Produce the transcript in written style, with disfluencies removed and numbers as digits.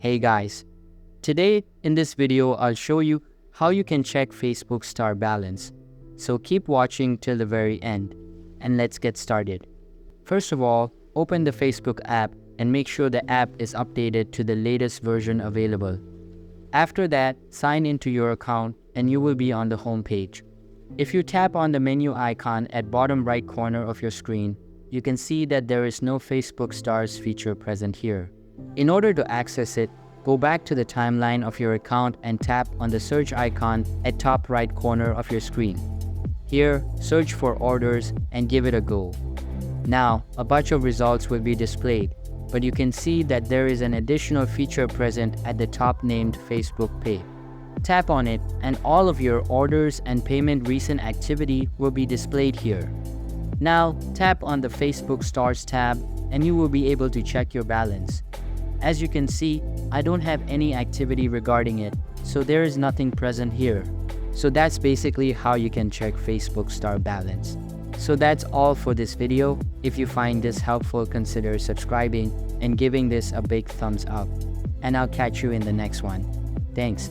Hey guys, today in this video I'll show you how you can check Facebook star balance. So keep watching till the very end and let's get started. First of all, open the Facebook app and make sure the app is updated to the latest version available. After that, sign into your account and you will be on the home page. If you tap on the menu icon at bottom right corner of your screen, you can see that there is no Facebook stars feature present here. In order to access it, go back to the timeline of your account and tap on the search icon at top right corner of your screen. Here, search for orders and give it a go. Now, a bunch of results will be displayed, but you can see that there is an additional feature present at the top named Facebook Pay. Tap on it and all of your orders and payment recent activity will be displayed here. Now, tap on the Facebook Stars tab and you will be able to check your balance. As you can see, I don't have any activity regarding it, so there is nothing present here. So that's basically how you can check Facebook star balance. So that's all for this video. If you find this helpful, consider subscribing and giving this a big thumbs up. And I'll catch you in the next one. Thanks.